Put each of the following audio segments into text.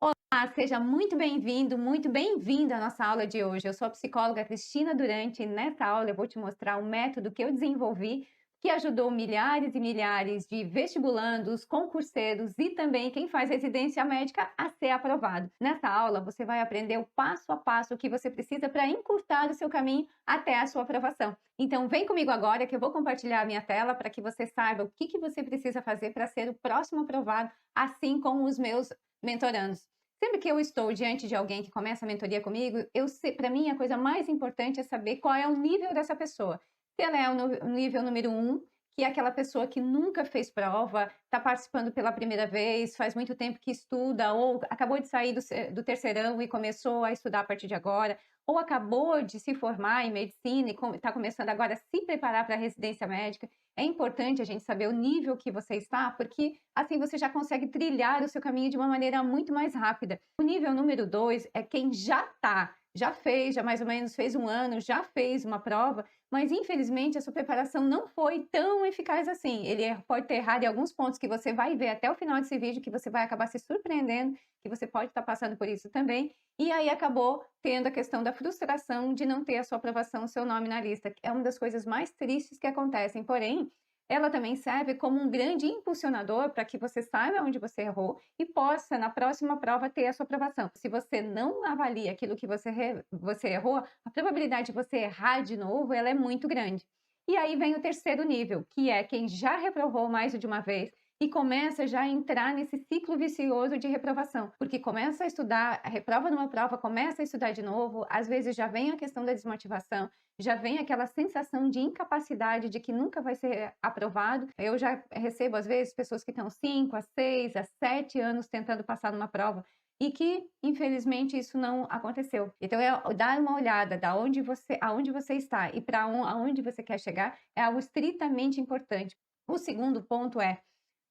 Olá, seja muito bem-vindo, muito bem-vinda à nossa aula de hoje. Eu sou a psicóloga Cristina Durante e nessa aula eu vou te mostrar um método que eu desenvolvi que ajudou milhares e milhares de vestibulandos, concurseiros e também quem faz residência médica a ser aprovado. Nessa aula você vai aprender o passo a passo que você precisa para encurtar o seu caminho até a sua aprovação. Então vem comigo agora que eu vou compartilhar a minha tela para que você saiba o que você precisa fazer para ser o próximo aprovado, assim como os meus mentorandos. Sempre que eu estou diante de alguém que começa a mentoria comigo, para mim a coisa mais importante é saber qual é o nível dessa pessoa. Se ela é o nível número 1, que é aquela pessoa que nunca fez prova, está participando pela primeira vez, faz muito tempo que estuda, ou acabou de sair do terceirão e começou a estudar a partir de agora, ou acabou de se formar em medicina e está começando agora a se preparar para a residência médica. É importante a gente saber o nível que você está, porque assim você já consegue trilhar o seu caminho de uma maneira muito mais rápida. O nível número 2 é quem já fez, já mais ou menos fez um ano, já fez uma prova, mas infelizmente a sua preparação não foi tão eficaz assim. Pode ter errado em alguns pontos que você vai ver até o final desse vídeo, que você vai acabar se surpreendendo, que você pode estar passando por isso também. E aí acabou tendo a questão da frustração de não ter a sua aprovação, o seu nome na lista. É uma das coisas mais tristes que acontecem, porém, ela também serve como um grande impulsionador para que você saiba onde você errou e possa, na próxima prova, ter a sua aprovação. Se você não avalia aquilo que você errou, a probabilidade de você errar de novo, ela é muito grande. E aí vem o terceiro nível, que é quem já reprovou mais de uma vez e começa já a entrar nesse ciclo vicioso de reprovação, porque começa a estudar, reprova numa prova, começa a estudar de novo, às vezes já vem a questão da desmotivação, já vem aquela sensação de incapacidade de que nunca vai ser aprovado. Eu já recebo, às vezes, pessoas que estão 5 a 6 a 7 anos tentando passar numa prova e que, infelizmente, isso não aconteceu. Então, dar uma olhada aonde você está e para aonde você quer chegar é algo estritamente importante. O segundo ponto é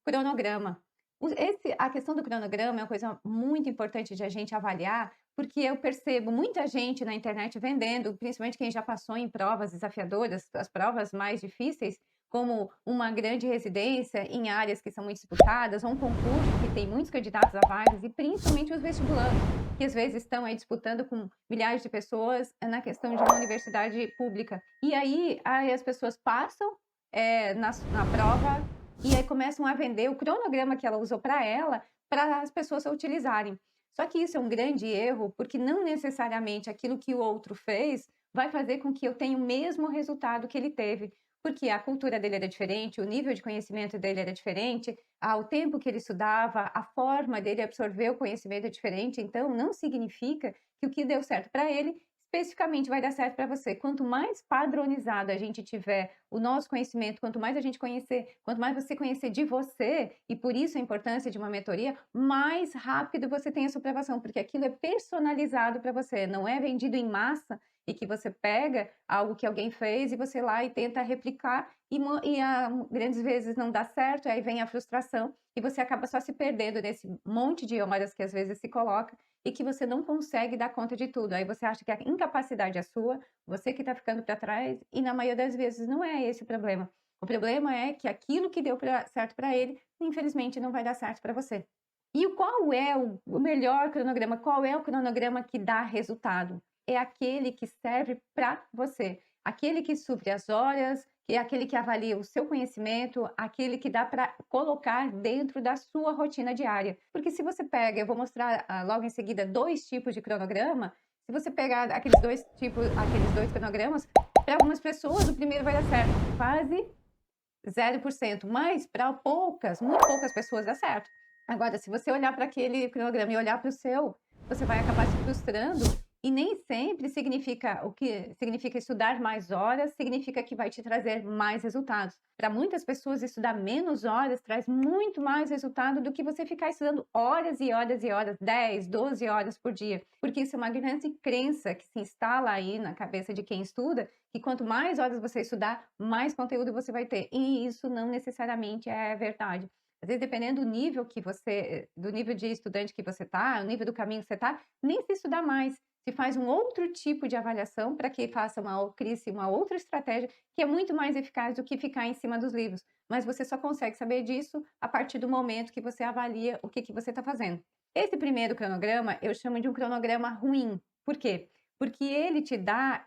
cronograma. A questão do cronograma é uma coisa muito importante de a gente avaliar, porque eu percebo muita gente na internet vendendo, principalmente quem já passou em provas desafiadoras, as provas mais difíceis, como uma grande residência em áreas que são muito disputadas, ou um concurso que tem muitos candidatos a vagas, e principalmente os vestibulandos, que às vezes estão aí disputando com milhares de pessoas na questão de uma universidade pública. E aí as pessoas passam na prova e aí começam a vender o cronograma que ela usou para as pessoas utilizarem. Só que isso é um grande erro, porque não necessariamente aquilo que o outro fez vai fazer com que eu tenha o mesmo resultado que ele teve, porque a cultura dele era diferente, o nível de conhecimento dele era diferente, o tempo que ele estudava, a forma dele absorver o conhecimento é diferente, então não significa que o que deu certo para ele especificamente vai dar certo para você. Quanto mais padronizado a gente tiver o nosso conhecimento, quanto mais a gente conhecer, quanto mais você conhecer de você, e por isso a importância de uma mentoria, mais rápido você tem a sua aprovação, porque aquilo é personalizado para você, não é vendido em massa e que você pega algo que alguém fez e você lá e tenta replicar grandes vezes não dá certo, aí vem a frustração e você acaba só se perdendo nesse monte de horas que às vezes se coloca e que você não consegue dar conta de tudo. Aí você acha que a incapacidade é sua, você que está ficando para trás, e na maioria das vezes não é esse o problema. O problema é que aquilo que deu certo para ele, infelizmente, não vai dar certo para você. E qual é o melhor cronograma? Qual é o cronograma que dá resultado? É aquele que serve para você. Aquele que supre as horas, que é aquele que avalia o seu conhecimento, aquele que dá para colocar dentro da sua rotina diária. Porque se você pega, eu vou mostrar logo em seguida 2 tipos de cronograma, se você pegar aqueles dois cronogramas, para algumas pessoas o primeiro vai dar certo, quase 0%, mas para muito poucas pessoas dá certo. Agora, se você olhar para aquele cronograma e olhar para o seu, você vai acabar se frustrando e nem sempre significa o que significa estudar mais horas, significa que vai te trazer mais resultados. Para muitas pessoas, estudar menos horas traz muito mais resultado do que você ficar estudando horas e horas e horas, 10, 12 horas por dia, porque isso é uma grande crença que se instala aí na cabeça de quem estuda, que quanto mais horas você estudar, mais conteúdo você vai ter. E isso não necessariamente é verdade. Às vezes, dependendo do nível de estudante que você está, o nível do caminho que você está, nem se estudar mais. Se faz um outro tipo de avaliação para que crie-se uma outra estratégia que é muito mais eficaz do que ficar em cima dos livros. Mas você só consegue saber disso a partir do momento que você avalia o que você está fazendo. Esse primeiro cronograma, eu chamo de um cronograma ruim. Por quê? Porque ele te dá,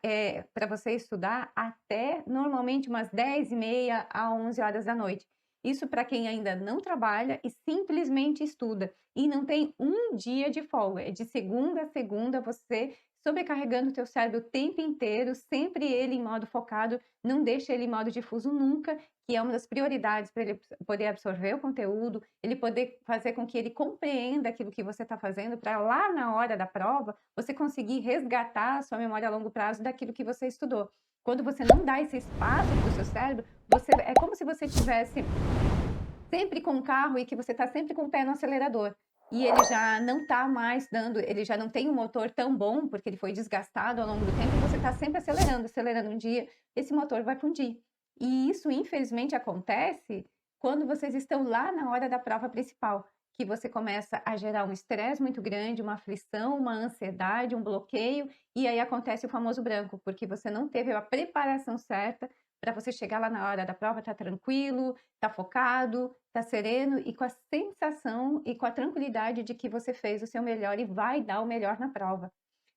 para você estudar até normalmente umas 10h30 a 11 horas da noite. Isso para quem ainda não trabalha e simplesmente estuda. E não tem um dia de folga. É de segunda a segunda você sobrecarregando o teu cérebro o tempo inteiro, sempre ele em modo focado, não deixa ele em modo difuso nunca, que é uma das prioridades para ele poder absorver o conteúdo, ele poder fazer com que ele compreenda aquilo que você está fazendo, para lá na hora da prova, você conseguir resgatar a sua memória a longo prazo daquilo que você estudou. Quando você não dá esse espaço para o seu cérebro, é como se você tivesse sempre com o carro e que você está sempre com o pé no acelerador. E ele já não está mais dando, ele já não tem um motor tão bom, porque ele foi desgastado ao longo do tempo, e você está sempre acelerando, acelerando um dia, esse motor vai fundir. E isso, infelizmente, acontece quando vocês estão lá na hora da prova principal, que você começa a gerar um estresse muito grande, uma aflição, uma ansiedade, um bloqueio, e aí acontece o famoso branco, porque você não teve a preparação certa para você chegar lá na hora da prova, estar tranquilo, estar focado, estar sereno e com a sensação e com a tranquilidade de que você fez o seu melhor e vai dar o melhor na prova.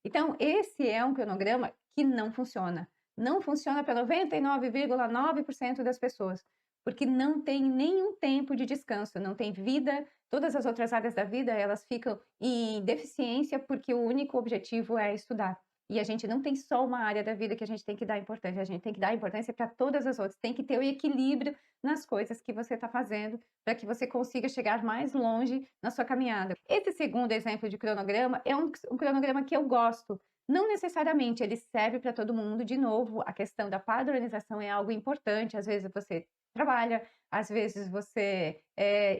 Então, esse é um cronograma que não funciona. Não funciona para 99,9% das pessoas, porque não tem nenhum tempo de descanso, não tem vida. Todas as outras áreas da vida, elas ficam em deficiência porque o único objetivo é estudar. E a gente não tem só uma área da vida que a gente tem que dar importância, a gente tem que dar importância para todas as outras, tem que ter o equilíbrio nas coisas que você está fazendo, para que você consiga chegar mais longe na sua caminhada. Esse segundo exemplo de cronograma é um cronograma que eu gosto. Não necessariamente ele serve para todo mundo, de novo, a questão da padronização é algo importante, às vezes você trabalha, às vezes você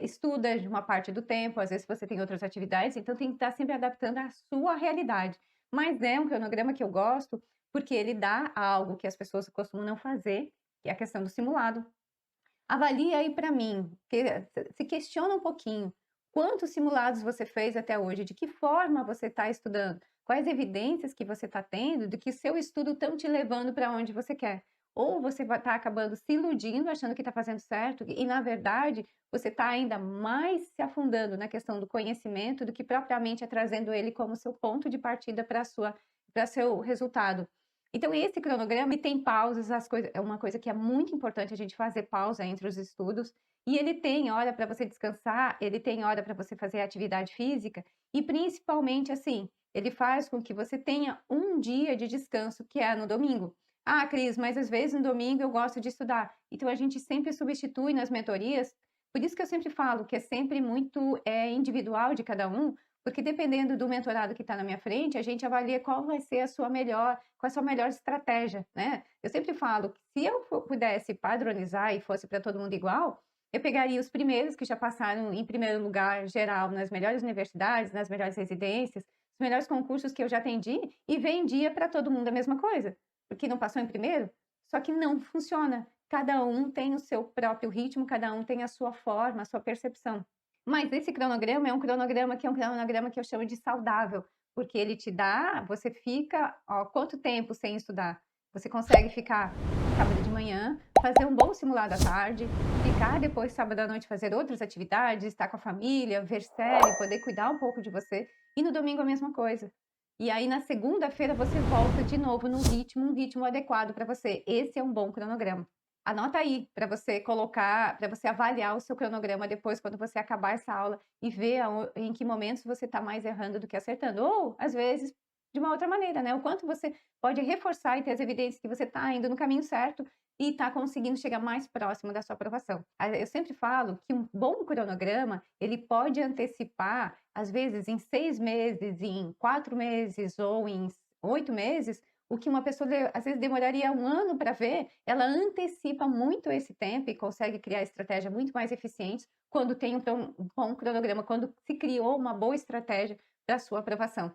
estuda de uma parte do tempo, às vezes você tem outras atividades, então tem que estar sempre adaptando à sua realidade. Mas é um cronograma que eu gosto, porque ele dá algo que as pessoas costumam não fazer, que é a questão do simulado. Avalie aí para mim, se questiona um pouquinho, quantos simulados você fez até hoje? De que forma você está estudando? Quais evidências que você está tendo de que seu estudo estão te levando para onde você quer? Ou você vai estar acabando se iludindo, achando que está fazendo certo, e na verdade você está ainda mais se afundando na questão do conhecimento do que propriamente trazendo ele como seu ponto de partida para seu resultado. Então, esse cronograma ele tem pausas, é uma coisa que é muito importante a gente fazer pausa entre os estudos, e ele tem hora para você descansar, ele tem hora para você fazer atividade física, e principalmente assim, ele faz com que você tenha um dia de descanso, que é no domingo. Ah, Cris, mas às vezes no domingo eu gosto de estudar. Então a gente sempre substitui nas mentorias, por isso que eu sempre falo que é sempre muito individual de cada um, porque dependendo do mentorado que está na minha frente, a gente avalia qual vai ser qual a sua melhor estratégia, né? Eu sempre falo que se eu pudesse padronizar e fosse para todo mundo igual, eu pegaria os primeiros que já passaram em primeiro lugar geral nas melhores universidades, nas melhores residências, os melhores concursos que eu já atendi e vendia para todo mundo a mesma coisa, porque não passou em primeiro, só que não funciona. Cada um tem o seu próprio ritmo, cada um tem a sua forma, a sua percepção. Mas esse cronograma é um cronograma que eu chamo de saudável, porque ele te dá, você fica, ó, quanto tempo sem estudar? Você consegue ficar sábado de manhã, fazer um bom simulado à tarde, ficar depois sábado à noite fazer outras atividades, estar com a família, ver série, poder cuidar um pouco de você, e no domingo a mesma coisa. E aí na segunda-feira você volta de novo no ritmo, um ritmo adequado para você. Esse é um bom cronograma. Anota aí para você colocar, para você avaliar o seu cronograma depois, quando você acabar essa aula e ver em que momentos você está mais errando do que acertando. Ou, às vezes, de uma outra maneira, né? O quanto você pode reforçar e ter as evidências que você está indo no caminho certo e está conseguindo chegar mais próximo da sua aprovação. Eu sempre falo que um bom cronograma, ele pode antecipar, às vezes, em 6 meses, em 4 meses ou em 8 meses, o que uma pessoa, às vezes, demoraria um ano para ver, ela antecipa muito esse tempo e consegue criar estratégias muito mais eficientes quando tem um bom cronograma, quando se criou uma boa estratégia para a sua aprovação.